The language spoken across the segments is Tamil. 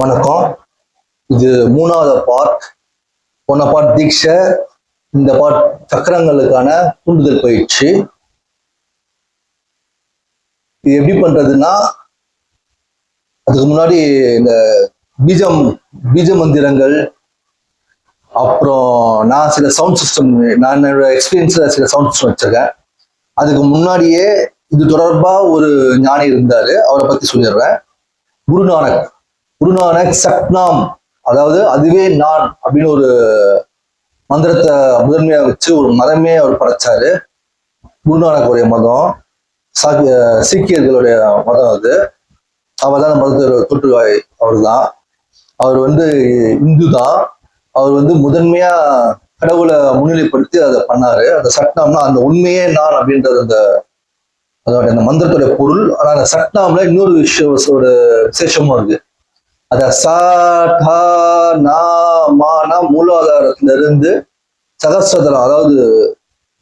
வணக்கம். இது மூணாவது பார்ட். போன பார்ட் தீட்சை, இந்த பார்ட் சக்கரங்களுக்கான தூண்டுதல் பயிற்சி. இது எப்படி பண்றதுன்னா, அதுக்கு முன்னாடி இந்த பீஜ மந்திரங்கள், அப்புறம் நான் சில சவுண்ட் சிஸ்டம், நான் என்னோட எக்ஸ்பீரியன்ஸ்ல சில சவுண்ட் சிஸ்டம் வச்சிருக்கேன். அதுக்கு முன்னாடியே இது தொடர்பா ஒரு ஞானி இருந்தாரு, அவரை பத்தி சொல்லிடுறேன். குருநானக் சட்நாம், அதாவது அதுவே நான் அப்படின்னு ஒரு மந்திரத்தை முதன்மையா வச்சு ஒரு மதமே அவர் படைச்சாரு. குருநானக்குடைய மதம் சீக்கியர்களுடைய மதம் அது. அவர் தான் அந்த மதத்தோட தொற்றுவாய். அவர் தான், அவர் இந்து தான். அவர் முதன்மையா கடவுளை முன்னிலைப்படுத்தி அதை பண்ணாரு. அந்த சட்னாம்னா அந்த உண்மையே நான் அப்படின்றது அதோட அந்த மந்திரத்துடைய பொருள். ஆனா அந்த சட்னாம்ல இன்னொரு ஒரு விசேஷமும் இருக்கு. அத மூலாதாரத்துல இருந்து சகஸ்ரதரம், அதாவது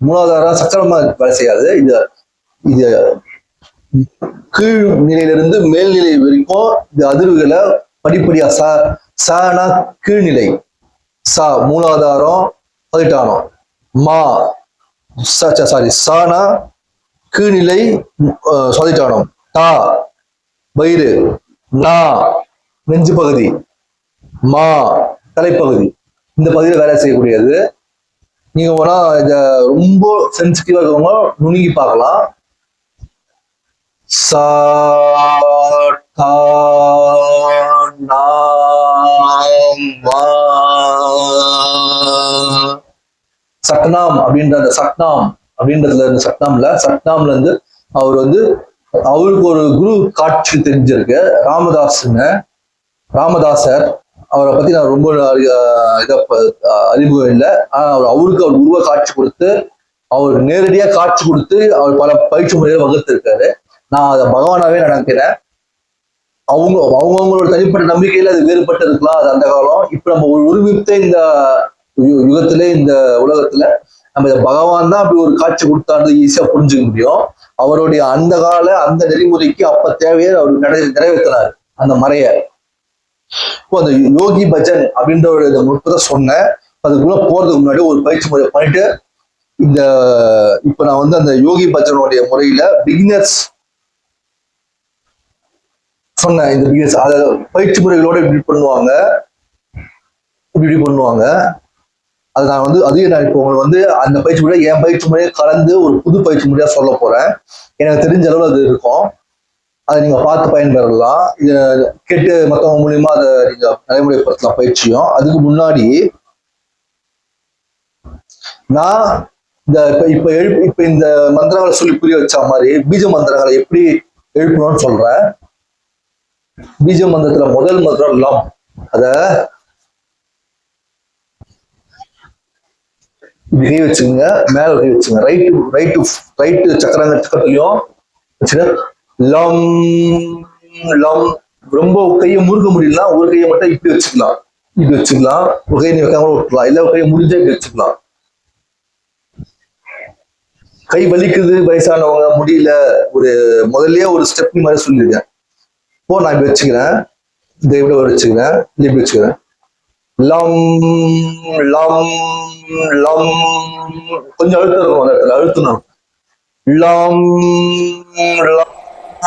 மூலாதாரம் சக்கரமா வேலை செய்யாது. இது கீழ் நிலையிலிருந்து மேல்நிலை வரைக்கும் இந்த அதிர்வுகளை படிப்படியா சனா கீழ்நிலை, சா மூலாதாரம் பதிட்டானம், சானா கீழ்நிலை சதிட்டானம், டா வயிறு, நா நெஞ்சு பகுதி, மா தலைப்பகுதி, இந்த பகுதியில் வேலை செய்யக்கூடியது. நீங்க போனா இத ரொம்ப சென்சிட்டிவா இருக்கவங்க நுணுங்கி பார்க்கலாம். சட்னாம் அப்படின்ற அந்த சட்னாம் அப்படின்றதுல இருந்து சட்னாம்ல இருந்து அவருக்கு ஒரு குரு காட்சி தெரிஞ்சிருக்கு, ராமதாசர். அவரை பத்தி நான் ரொம்ப அறிமுகம் இல்லை. ஆனா அவருக்கு உருவ காட்சி கொடுத்து, அவருக்கு நேரடியா காட்சி கொடுத்து அவர் பல பயிற்சி முறைகளை வகுத்திருக்காரு. நான் அதை பகவானாவே நினைக்கிறேன். அவங்கவுங்களோட தனிப்பட்ட நம்பிக்கையில அது வேறுபட்டு இருக்கலாம், அது அந்த காலம். இப்ப நம்ம ஒருமித்த இந்த யுகத்துல, இந்த உலகத்துல நம்ம இதை பகவான் தான் அப்படி ஒரு காட்சி கொடுத்தாரு ஈஸியா புரிஞ்சுக்க முடியும். அவருடைய அந்த கால அந்த நெறிமுறைக்கு அப்ப தேவையை அவர் நிறைவேற்றினார் அந்த மறைய. இப்போ அந்த யோகி பஜன் அப்படின்ற ஒரு நுட்பத்தை சொன்னேன். அதுக்குள்ள போறதுக்கு முன்னாடி ஒரு பயிற்சி முறை பண்ணிட்டு, இப்ப நான் அந்த யோகி பஜனுடைய முறையில பிகினர்ஸ் சொன்னேன். இந்த பிகினர்ஸ் அத பயிற்சி முறைகளோட இப்படி பண்ணுவாங்க. அது நான் அதையும் நான் இப்போ உங்களுக்கு அந்த பயிற்சி முறை என் பயிற்சி முறையை கலந்து ஒரு புது பயிற்சி முறையா சொல்ல போறேன். எனக்கு தெரிஞ்ச அளவு அது இருக்கும். அதை நீங்க பார்த்து பயன்பெறலாம். இதை கேட்டு மற்றவங்க மூலியமா அதை நீங்க நடைமுறைப்படுத்தலாம் பயிற்சியும். அதுக்கு முன்னாடி நான் இப்ப இந்த மந்திரங்களை சொல்லி புரிய வச்ச மாதிரி பீஜ மந்திரங்களை எப்படி எழுப்பணும்னு சொல்றேன். பீஜ மந்திரத்துல முதல் மந்திரம் லம். அத இப்படி கை வச்சுங்க, மேல கை வச்சுங்க. ரைட்டு சக்கரத்துலயும் வச்சுங்க. லம் லம். ரொம்ப கையை முறுக்க முடியலன்னா ஒரு கையை மட்டும் இப்படி வச்சுக்கலாம், இப்படி வச்சுக்கலாம். ஒரு கையை வைக்காம விட்டுலாம், இல்ல ஒரு கையை முடிஞ்சா இப்படி வச்சுக்கலாம். கை வலிக்குது, வயசானவங்க முடியல, முதல்லயே ஒரு ஸ்டெப் மாதிரி சொல்லியிருக்கேன். இப்போ நான் இப்படி வச்சுக்கிறேன், இந்த இப்படி வச்சுக்கிறேன், இப்படி வச்சுக்கிறேன். லம் லம் லம். கொஞ்சம் அழுத்தம் இருக்கும் அந்த இடத்துல, அழுத்தணும். லம் லம்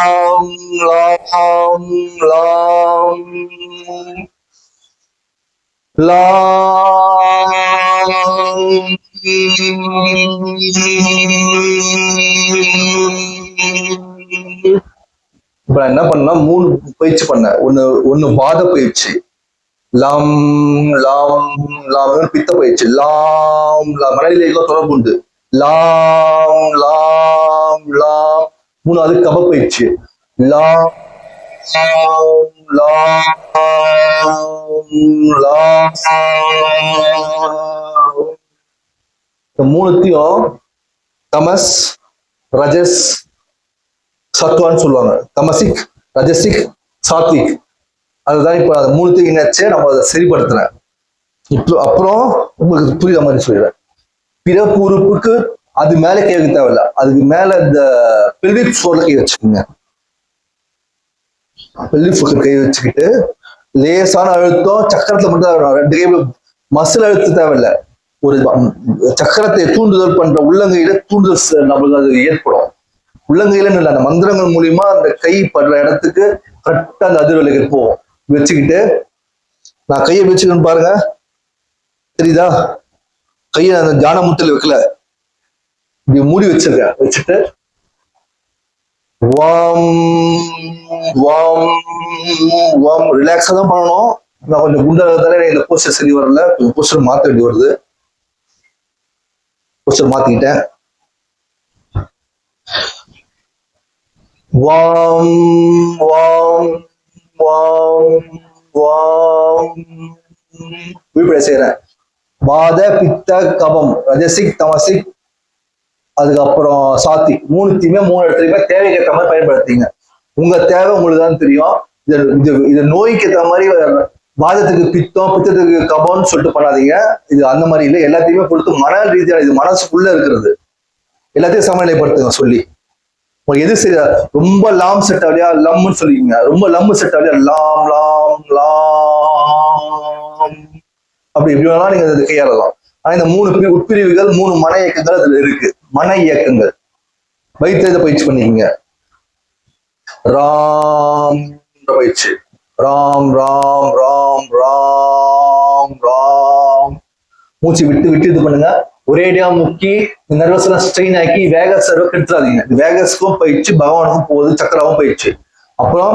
lam lam lam. இப்ப என்ன பண்ணா 3 பயிற்சி பண்ணேன். ஒண்ணு வாத பயிற்சி, லம் லம் லாம். பித்த பயிற்சி, லாம் லாம். மனநிலைக்கு தொடர்பு உண்டு, லாம் லாம் லாம். 3வது கப பயிற்சி, லாம் லாம் லாம். இந்த 3த்தையும் தமஸ், ரஜஸ், சத்வான்னு சொல்லுவாங்க. தமசிக், ரஜசிக், சாத்விக். அதுதான் இப்ப அது 3த்தையும் இணைச்சு நம்ம அதை சரிப்படுத்துறேன். இப்போ அப்புறம் உங்களுக்கு புரியுற மாதிரி சொல்லிடுறேன். பிறப்பு உறுப்புக்கு அது மேல கை வைக்க தேவையில்ல, அதுக்கு மேல இந்த பெல்விக் ஃப்ளோர்ல கை வச்சுக்கோங்க. பெல்விக் ஃப்ளோர்ல கை வச்சுக்கிட்டு லேசான அழுத்தம் சக்கரத்துல மட்டும் 2 கையில மசில் அழுத்த தேவையில்லை. ஒரு சக்கரத்தை தூண்டுதல் பண்ற உள்ளங்கையில தூண்டுதல் நம்மளுக்கு அது ஏற்படும். உள்ளங்கையில இல்லை, அந்த மந்திரங்கள் மூலியமா அந்த கை படுற இடத்துக்கு கரெக்டா அந்த அதிர்வலைகள் போகும். வச்சுக்கிட்டு நான் கையை வச்சுக்கணும் பாருங்க, தெரியுதா? கையை அந்த தியான முத்திரையில வைக்கல, இப்படி மூடி வச்சிருக்கேன். வச்சுட்டு ரிலாக்ஸா தான் பண்ணணும். நான் கொஞ்சம் குண்டாகிறதால இந்த போஸ்டர் சரி வரல, கொஞ்சம் போஸ்டர் மாத்த வேண்டி வருது. போஸ்டர் மாத்திக்கிட்டேன். வாம் வாம் வாம் வாம் விழிப்படை செய்யறேன். வாத பித்த கபம் ரஜசிக் தமசிக் அதுக்கப்புறம் சாத்திக் 3 இடத்துலயுமே தேவைக்கு ஏற்ற மாதிரி பயன்படுத்திங்க. உங்க தேவை உங்களுக்கு தான் தெரியும். இது நோய்க்கு ஏற்ற மாதிரி வாதத்துக்கு பித்தம், பித்தத்துக்கு கபம்னு சொல்லிட்டு பண்ணாதீங்க. இது அந்த மாதிரி இல்லை, எல்லாத்தையுமே கொடுத்து மன ரீதியான இது மனசுக்குள்ள இருக்கிறது எல்லாத்தையும் சமநிலைப்படுத்துங்க சொல்லி. உங்களுக்கு எது சரி, ரொம்ப லாம் செட் ஆகலையா லம்னு சொல்லிக்கீங்க, ரொம்ப லம் செட் ஆகலையா லாம் லாம் லாம் அப்படி இப்படி வேணாலும் நீங்க அதை கையாளலாம். ஆனா இந்த 3 உட்பிரிவுகள் 3 மன இயக்கங்கள் அதுல இருக்கு. மன இயக்கங்கள் வைத்தியத்தை பயிற்சி பண்ணிக்கீங்க. ராம் பயிற்சி, ராம் ராம் ராம் ராம் ராம். மூச்சு விட்டு விட்டு இது பண்ணுங்க. ஒரேடியா முக்கி நர்வஸ் எல்லாம் ஸ்ட்ரெயின் ஆக்கி வேகஸ் கெடுத்துறாதீங்க. வேகஸ்க்கும் பயிற்சி, பகவானுக்கும் போகுது, சக்கராவும் பயிற்சி. அப்புறம்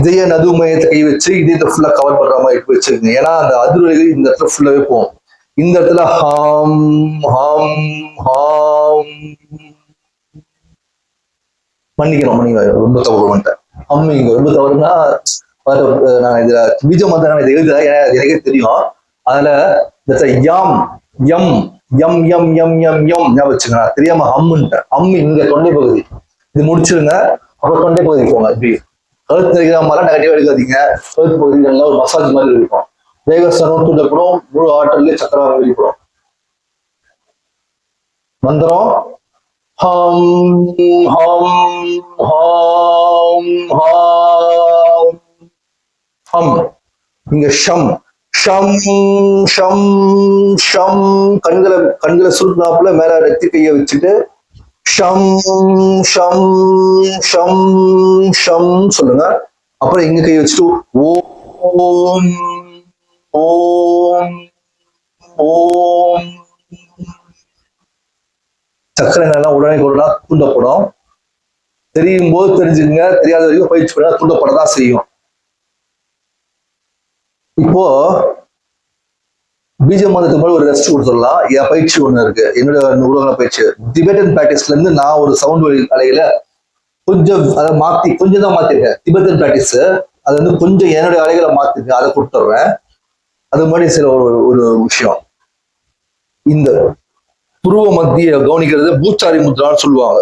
இதய நது மையத்தை கை வச்சு இதயத்தை ஃபுல்லா கவர் பண்ற மாதிரி எடுத்து வச்சிருக்கீங்க. ஏன்னா அந்த அதிர்வலைகள் இந்த இடத்துல ஃபுல்லாவே போகும். இந்த இடத்துல ஹாம் ஹாம் ஹாம் மன்னிக்கணும், ரொம்ப தவறு பண்ணிட்டேன். அம்மிங்க ரொம்ப தவறுனா நான் இதுல பீஜ மந்திரம் இதை எழுதுறேன், எனக்கே தெரியும். அதுல இந்த யாம் M M M M M M ஞாபகம் வச்சுங்க. தெரியாம ஹம்முன்ட்டேன். அம்மி இங்க தொண்டை பகுதி, இது முடிச்சிருங்க. அப்புறம் தொண்டை பகுதி போங்க. இப்படி கழுத்து இருக்கிற மாதிரிலாம் நெகட்டிவா எடுக்காதீங்க. கழுத்து பகுதிகள்லாம் ஒரு மசாஜ் மாதிரி இருக்கும். வேகஸ்தனம் தூண்டப்படும், முழு ஆற்றல்ல சக்கரம் வெளிப்படும். மந்திரம் ஹம் ஹம் ஹம் ஹம் ஹம். இங்க ஷம் ஷம் ஷம் ஷம். கண்களை சுருட்டினாப்புல மேல நெத்தி கையை வச்சுட்டு ஷம் ஷம் ஷம் ஷம் சொல்லுங்க. அப்புறம் இங்க கையை வச்சுட்டு ஓம் ஓம் ஓம். சக்கரங்கள்லாம் உடனே தூண்டப்படும். தெரியும் போது தெரிஞ்சுங்க, தெரியாத வரைக்கும் பயிற்சி பண்ணா தூண்டப்படதான் செய்யும். இப்போ பீஜ மதத்துக்கு மேல ஒரு ரெஸ்ட் கொடுத்துடலாம். என் பயிற்சி ஒண்ணு இருக்கு, என்னோட உலக பயிற்சி திபெத்தன் பிராக்டிஸ்ல இருந்து நான் ஒரு சவுண்ட் அலையில கொஞ்சம் அதை மாத்தி கொஞ்சம் தான் மாத்திருக்கேன். திபெத்தன் பிராக்டிஸ் அது வந்து கொஞ்சம் என்னுடைய அலைகளை மாத்திருக்கேன், அதை கொடுத்துட்றேன். அது மாதிரி சில ஒரு விஷயம், இந்த புருவ மத்திய கவனிக்கிறது பூச்சாரி முத்ரான்னு சொல்லுவாங்க.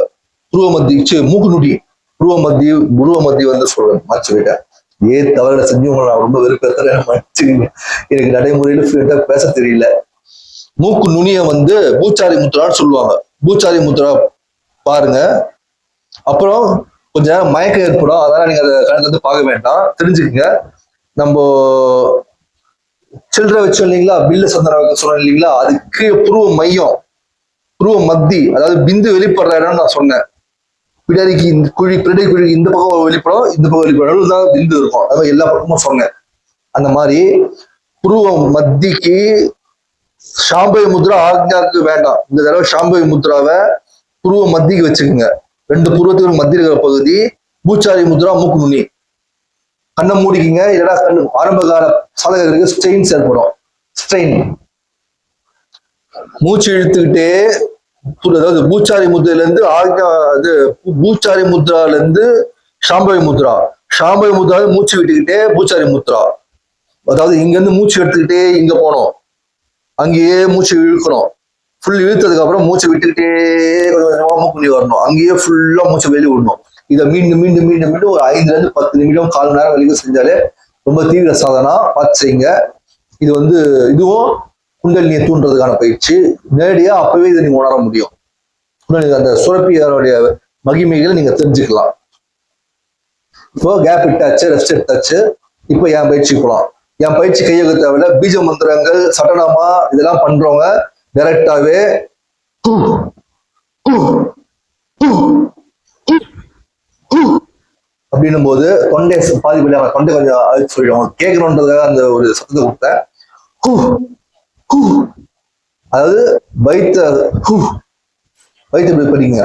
புருவ மத்திய மூக்கு நுடி புருவ மத்திய வந்து சொல்றேன், மாச்சு விட்டேன். தவறுகளை செஞ்சவங்க நான் ரொம்ப வெறுப்பேன். எனக்கு நடைமுறையில ஃப்ளூயண்டா பேச தெரியல. மூக்கு நுனிய வந்து பூச்சாரி முத்ரான்னு சொல்லுவாங்க. பூச்சாரி முத்ரா பாருங்க. அப்புறம் கொஞ்ச நேரம் மயக்கம் ஏற்படும், அதனால நீங்க அதை கணக்கு வந்து பார்க்க வேண்டாம், தெரிஞ்சுக்கங்க. நம்ம சில்லறை வச்சோம் இல்லைங்களா, பில்லு சந்தன சொன்னோம் இல்லைங்களா, அதுக்கு புருவ மையம் புருவ மத்தி, அதாவது பிந்து வெளிப்படுற இடம்னு நான் சொன்னேன். பிடாரிக்கு இந்த குழி பிடை குழி இந்த பக்கம் வெளிப்படும், இந்த பக்கம் வெளிப்படும் தான் பிந்து இருக்கும். அது எல்லா பக்கமும் சொன்னேன். அந்த மாதிரி புருவ மத்திக்கு சாம்பவி முத்ரா ஆக்ஞாக்கு வேண்டாம். இந்த தடவை சாம்பவி முத்ராவை புருவ மத்திக்கு வச்சுக்கோங்க. 2 புருவத்துக்கு மத்திய இருக்கிற பகுதி பூச்சாரி முத்ரா மூக்கு நுனி. கண்ணை மூடிக்கிங்க, இல்லைன்னா கண்ணு ஆரம்ப கால சாதகர்களுக்கு ஸ்ட்ரெயின் ஏற்படும். ஸ்ட்ரெயின் மூச்சு இழுத்துக்கிட்டே, அதாவது பூச்சாரி முத்ரையில இருந்து பூச்சாரி முத்ரால இருந்து சாம்பவி முத்ரா, சாம்பவி முத்ரா மூச்சு விட்டுக்கிட்டே பூச்சாரி முத்ரா. அதாவது இங்க இருந்து மூச்சு எடுத்துக்கிட்டே இங்க போனோம், அங்கேயே மூச்சு இழுக்கணும். ஃபுல் இழுத்ததுக்கு அப்புறம் மூச்சு விட்டுக்கிட்டே கொஞ்சம் கொஞ்சமா மூக்குள்ளி வரணும், அங்கேயே ஃபுல்லா மூச்சு வெளியே விடணும். இதை மீண்டும் மீண்டும் மீண்டும் மீண்டும் ஒரு 5 to 10 நிமிடம் 1/4 மணி நேரம் வரைக்கும் செஞ்சாலே ரொம்ப தீவிர சாதனா பார்த்து செய்யுங்க. இது வந்து இதுவும் குண்டலினியை தூண்டுறதுக்கான பயிற்சி. நேரடியா அப்பவே இதை நீங்க உணர முடியும். அந்த சுரப்பியாருடைய மகிமைகளை நீங்க தெரிஞ்சுக்கலாம். இப்போ கேப் விட்டாச்சு, ரெஸ்ட் எடுத்தாச்சு. இப்ப என் பயிற்சிக்கு போலாம். என் பயிற்சி கையக தேவையில்ல. பீஜ மந்திரங்கள், சட்டநாமா இதெல்லாம் பண்றவங்க டைரக்டாவே அப்படின்னும் போது தொண்டை பாதிப்பு தொண்டை கொஞ்சம் அழைச்சு சொல்லிடும். கேட்கணுன்றதுக்காக அந்த ஒரு சத்தத்தை கொடுத்தேன். அதாவது வயிற்று படிங்க.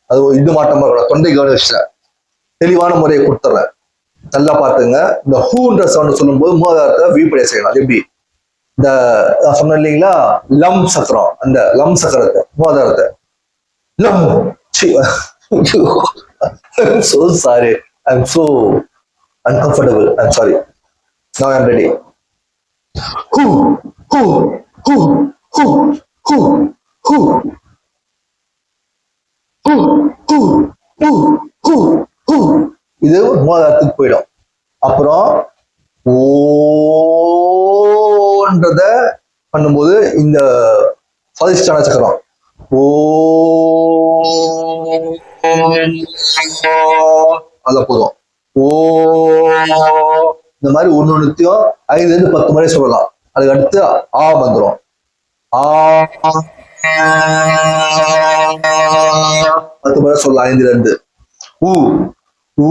அது இது மாட்டமா இருக்கணும். தொண்டை கவனிச்சுல தெளிவான முறையை கொடுத்துறேன். நல்லா பார்த்துங்க. இந்த ஹூன்ற சவுண்ட் சொல்லும் போது மூலாதாரத்தை விழிப்படைய செய்யணும். எப்படி இந்த சொன்ன இல்லைங்களா, லம் சக்கரம், அந்த லம் சக்கரத்தை மூலாதாரத்தை லம். I'm so sorry. I'm so uncomfortable. I'm sorry. Now I'm ready. இது மூலாதாரத்துக்கு போயிடும். அப்புறம் ஓன்றத பண்ணும்போது இந்த சுவாதிஷ்டான சக்கரம் ஓ அத போதும். ஓ இந்த மாதிரி ஒன்னொன்னுத்தையும் 5 to 10 முறை சொல்லலாம். அதுக்கு அடுத்து ஆ வந்துடும். ஆ 10 முறை சொல்லலாம். 5 to 2. ஊ ஊ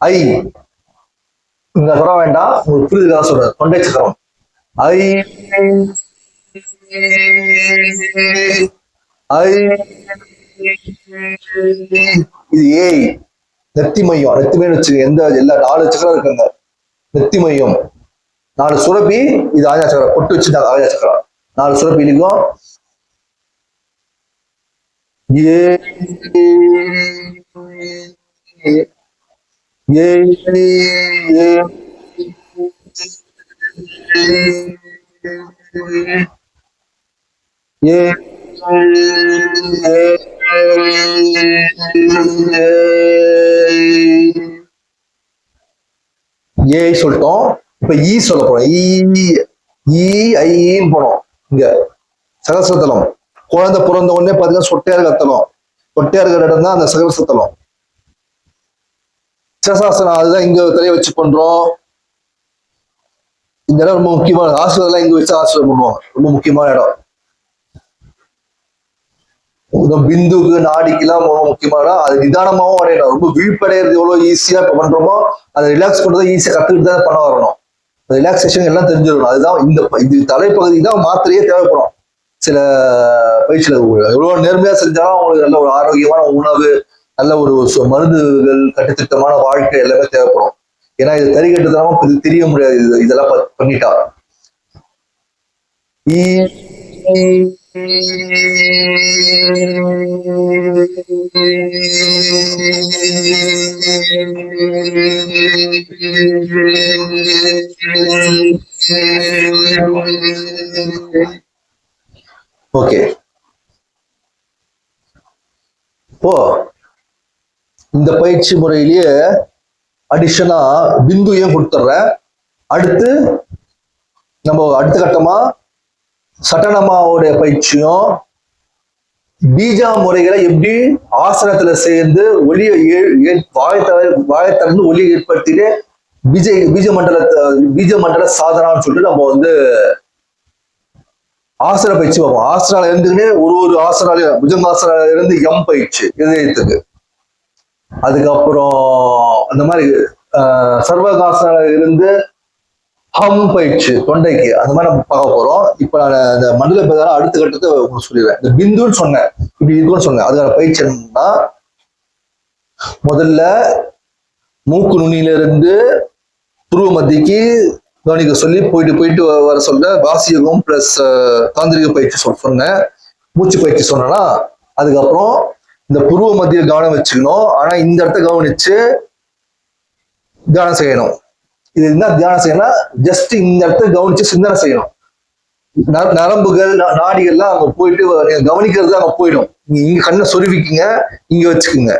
ஐ இங்க சொல்ல வேண்டாம், உங்களுக்கு புரியுதுக்காக சொல்றேன். தொண்டை சக்கரம் ஐ ஐ. இது ஏய். நெத்தி மையம். நெத்தி மையம் வச்சுக்க. எல்லா 4 சக்கரம் இருக்குங்க. நெத்தி மையம் 4 சுரப்பி. இது ஆஜா சக்கரம். பொட்டு வச்சு ஆஜா சக்கரம் 4 சுரப்பி இருக்கும். ஏ ஏ ஏ சொல்லிட்டோம். இப்ப ஈ சொல்ல போறோம். ஈன்னு போனோம். இங்க சகசிரத்தலம். குழந்தை பிறந்த உடனே பாத்தீங்கன்னா சொட்டையா கத்தணும். சொட்டையா இருக்கிற இடம் தான் அந்த சகசிரத்தலம். சிரசாசனம் அதுதான் இங்க தலையை வச்சு பண்றோம். இந்த இடம் ரொம்ப முக்கியமான ஆசிரியர். இங்க வச்சு ஆசிரியர் பண்ணுவோம். ரொம்ப முக்கியமான இடம். பிந்துக்கு நாடிக்கெல்லாம் ரொம்ப முக்கியமான. அது நிதானமாவும் அடையணும். ரொம்ப விழிப்படைகிறது எவ்வளவு ஈஸியா பண்றோமோ அதை ரிலாக்ஸ் பண்றதை ஈஸியா கத்துக்கிட்டு தான் பண்ண வரணும். ரிலாக்ஸேஷன் எல்லாம் தெரிஞ்சிடணும். அதுதான் இது தலைப்பகுதி தான் மாத்திரையே தேவைப்படும். சில பயிற்சியில எவ்வளவு நேர்மையா செஞ்சாலும் அவங்களுக்கு நல்ல ஒரு ஆரோக்கியமான உணவு, நல்ல ஒரு மருந்துகள், கட்டுத்திட்டமான வாழ்க்கை எல்லாமே தேவைப்படும். ஏன்னா இது தறி கட்டுத்தனமா தெரிய முடியாது. இதெல்லாம் பண்ணிட்டா ஓகே. இப்போ இந்த பயிற்சி முறையிலேயே அடிஷனா பிந்துவையும் கொடுத்துட்றேன். அடுத்து நம்ம அடுத்த கட்டமா சட்டனமாவுடைய பயிற்சியும் பீஜா முறைகளை எப்படி ஆசனத்துல சேர்ந்து ஒளியை வாயத்திலிருந்து ஒளியை ஏற்படுத்திட்டு பீஜ மண்டல சாதனான்னு சொல்லிட்டு நம்ம ஆசன பயிற்சி பார்ப்போம். ஆசனால இருந்துக்கிட்டே ஒரு ஆசனால புஜங்காசனால இருந்து எம் பயிற்சி இதயத்துக்கு. அதுக்கப்புறம் அந்த மாதிரி சர்வகாசனால இருந்து ஹம் பயிற்சி தொண்டைக்கு. அந்த மாதிரி நம்ம பார்க்க போறோம். இப்ப நான் இந்த மண்டல பிரகாரம் அடுத்த கட்டத்தை உங்களுக்கு சொல்லிடுறேன். இந்த பிந்துன்னு சொன்னேன், இப்படி இருக்குன்னு சொன்னேன். அதுக்கான பயிற்சி என்னன்னா, முதல்ல மூக்கு நுனியில இருந்து துருவ மத்திக்கு கவனிக்க சொல்லி போயிட்டு வர சொல்ல வாசியகம் பிளஸ் தாந்திரிக பயிற்சி சொன்னேன். மூச்சு பயிற்சி சொன்னேன்னா, அதுக்கப்புறம் இந்த புருவ மத்திய கவனம் வச்சுக்கணும். ஆனா இந்த இடத்த கவனிச்சு தியானம் செய்யணும். இது என்ன தியானம் செய்யணும்? ஜஸ்ட் இந்த இடத்த கவனிச்சு சிந்தனை செய்யணும். நரம்புகள் நாடிகள்லாம் அங்க போயிட்டு கவனிக்கிறது அங்க போயிடும். இங்க கண்ணை சொருவிக்குங்க, இங்க வச்சுக்குங்க.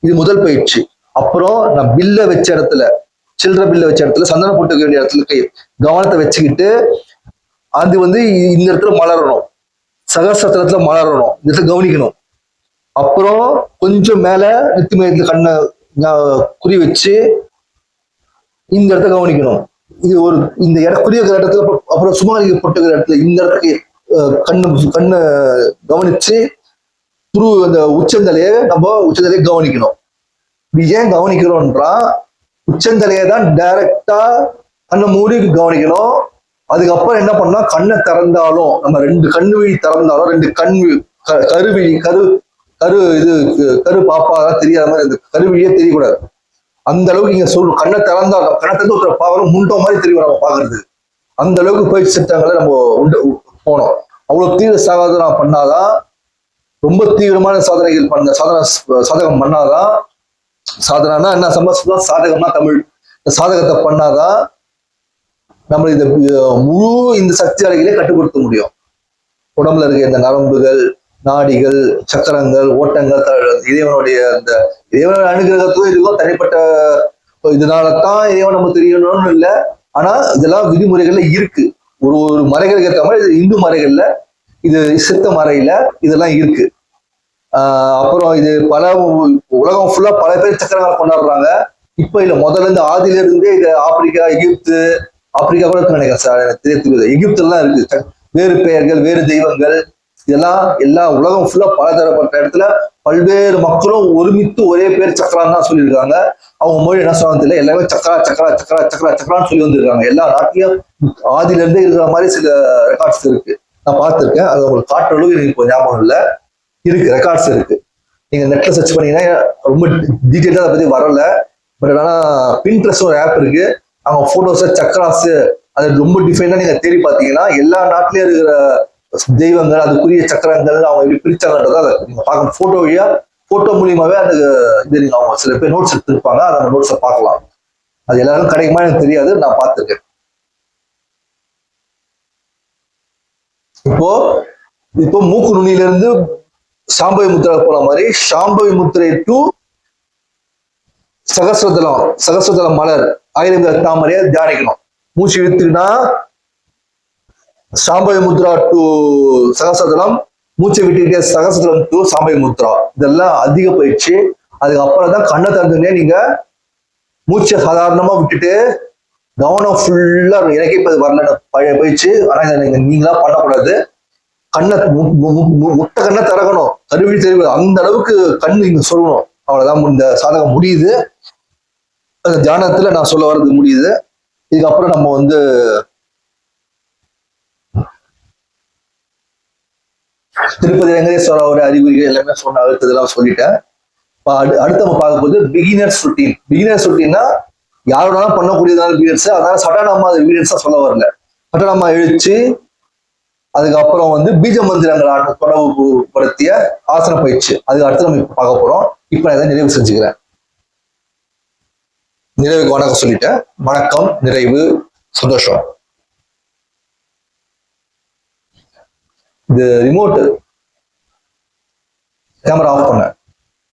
இது முதல் பயிற்சி. அப்புறம் நான் பில்ல வச்ச இடத்துல, சில்லற பில்ல வச்ச இடத்துல, சந்தனம் போட்டுக்க வேண்டிய இடத்துல கவனத்தை வச்சுக்கிட்டு அது இந்த இடத்துல மலரணும். சகசத்திரத்துல மலரணும். இந்த இடத்துல கவனிக்கணும். அப்புறம் கொஞ்சம் மேல நெத்தி மையத்துல கண்ணை குறி வச்சு இந்த இடத்த கவனிக்கணும். இது ஒரு இந்த குறிய இடத்துல அப்புறம் சுமாரிக்கு போட்டுக்கிற இடத்துல இந்த இடத்துக்கு கண்ணு கவனிச்சு அந்த உச்சந்தலையை கவனிக்கணும். இது ஏன் கவனிக்கிறோம்ன்றா உச்சந்தலையை தான் டைரக்டா கண்ணை மூடி கவனிக்கணும். அதுக்கப்புறம் என்ன பண்ணா கண்ணை திறந்தாலும் நம்ம 2 கண்ணு விழி திறந்தாலும் 2 கண் கருவிழி கரு பாப்பாதான் தெரியாத மாதிரி அந்த கருவிழியே தெரியக்கூடாது. அந்த அளவுக்கு நீங்க கண்ணை திறந்தாலும் கண்ணை திறந்து ஒரு பாவம் முண்டோ மாதிரி தெரியும் நம்ம பாக்குறது. அந்த அளவுக்கு பயிற்சி திட்டங்களை நம்ம போனோம். அவ்வளவு தீவிர சாதனை பண்ணாதான், ரொம்ப தீவிரமான சாதனைகள் சாதகம் பண்ணாதான், சாதனைனா என்ன சம்பந்தம், சாதகம்னா தமிழ், சாதகத்தை பண்ணாதான் நம்ம இந்த முழு இந்த சக்தி அலைகளே கட்டுப்படுத்த முடியும். உடம்புல இருக்க இந்த நரம்புகள், நாடிகள், சக்கரங்கள், ஓட்டங்கள், இறைவனுடைய அந்த இறைவனுடைய அனுகிரகத்தும் இதுக்கும் தனிப்பட்ட இதனாலதான் இறைவன் நம்ம தெரியணும்னு இல்லை. ஆனா இதெல்லாம் விதிமுறைகள்ல இருக்கு. ஒரு மறைகளுக்கு ஏற்ற மாதிரி இந்து மறைகள்ல, இது சித்த மறையில இதெல்லாம் இருக்கு. அப்புறம் இது உலகம் ஃபுல்லா பல பேர் சக்கரங்களை கொண்டாடுறாங்க. இப்ப இல்ல, முதல்ல இருந்து ஆதியில இருந்தே இது ஆப்பிரிக்கா, எகிப்து, ஆப்பிரிக்கா கூட நினைக்கிறேன் சார், எனக்கு தெரியாது. எகிப்துலாம் இருக்கு வேறு பெயர்கள், வேறு தெய்வங்கள், இதெல்லாம் எல்லா உலகம் ஃபுல்லா பலதரப்பட்ட இடத்துல பல்வேறு மக்களும் ஒருமித்து ஒரே பேர் சக்கரான்னு தான் சொல்லியிருக்காங்க. அவங்க மொழி என்ன சொல்றது தெரியல, எல்லாமே சக்கரா சக்கரா சக்கரா சக்கரா சக்கரான்னு சொல்லி வந்திருக்காங்க. எல்லா நாட்டிலையும் ஆதியில இருந்தே இருக்கிற மாதிரி சில ரெக்கார்ட்ஸ் இருக்கு, நான் பார்த்துருக்கேன். அது உங்களுக்கு காட்டுற அளவுக்கு எனக்கு இப்போ ஞாபகம் இல்லை, இருக்கு, ரெக்கார்ட்ஸ் இருக்கு. நீங்க நெட்ல சர்ச் பண்ணீங்கன்னா ரொம்ப டீட்டெயிலா அதை பத்தி வரல. பட் ஆனா பின்ட்ரெஸ்ட் ஒரு ஆப் இருக்கு, அவங்க போட்டோஸ் சக்கராஸ் அது ரொம்ப டிஃபைனா நீங்க தேடி பார்த்தீங்கன்னா எல்லா நாட்டிலயும் இருக்கிற தெய்வங்கள், அதுக்குரிய சக்கரங்கள் அவங்க எப்படி பிரிச்சாங்கன்றதை நீங்க பார்க்கணும். போட்டோ வழியா, போட்டோ மூலியமாவே அந்த இது நீங்க அவங்க சில பேர் நோட்ஸ் எடுத்துருப்பாங்க, அந்த நோட்ஸை பார்க்கலாம். அது எல்லாரும் கிடைக்குமா எனக்கு தெரியாது, நான் பார்த்துருக்கேன். இப்போ மூக்கு நுனியில இருந்து சாம்பவி முத்திரை போன மாதிரி சாம்பவி முத்திரை டு சகஸ்ரதலம் மலர் 1000 தாமரையை தியானிக்கணும். மூச்சு இழுத்துக்கினா சாம்பவி முத்ரா டு சகஸ்ரதலம், மூச்சை விட்டுக்கிட்டே சகஸ்ரதலம் டு சாம்பவி முத்ரா. இதெல்லாம் அதிக பயிற்சி. அதுக்கப்புறம் தான் கண்ணை திறந்துனே நீங்க மூச்சை சாதாரணமா விட்டுட்டு கவனம் ஃபுல்லா எனக்கு இப்ப வரல பழைய பயிற்சி. ஆனா இதை நீங்களா பண்ணக்கூடாது. கண்ணை முட்டை கண்ணை திறக்கணும், கருவி தெரிவு அந்த அளவுக்கு கண்ணு நீங்க சொல்லணும். அவ்வளவுதான் இந்த சாதகம் முடியுது. அந்த தியானத்துல நான் சொல்ல வர்றது முடியுது. இதுக்கப்புறம் நம்ம திருப்பதி வெங்கடேஸ்வரோட அறிகுறிகள் எல்லாமே சொன்ன அடுத்ததெல்லாம் சொல்லிட்டேன். அடுத்து நம்ம பார்க்க போது பிகினர்ஸ் ரொட்டீன். பிகினர்ஸ் ரொட்டீன்னா யாரோடாலும் பண்ணக்கூடியதான பீரியட்ஸ். அதனால சட்டநாமா பீரியட்ஸா சொல்ல வரல. சட்டநாமா எழுச்சி, அதுக்கப்புறம் பீஜ மந்திரங்களான தொடர்பு படுத்திய ஆசன பயிற்சி, அதுக்கு அடுத்து நம்ம இப்ப பார்க்க போறோம். இப்ப நான் இதை நிறைவு செஞ்சுக்கிறேன். நிறைவுக்கு வணக்கம் சொல்லிட்டேன். வணக்கம், நிறைவு, சந்தோஷம். இது ரிமோட் கேமரா ஆஃப் பண்ண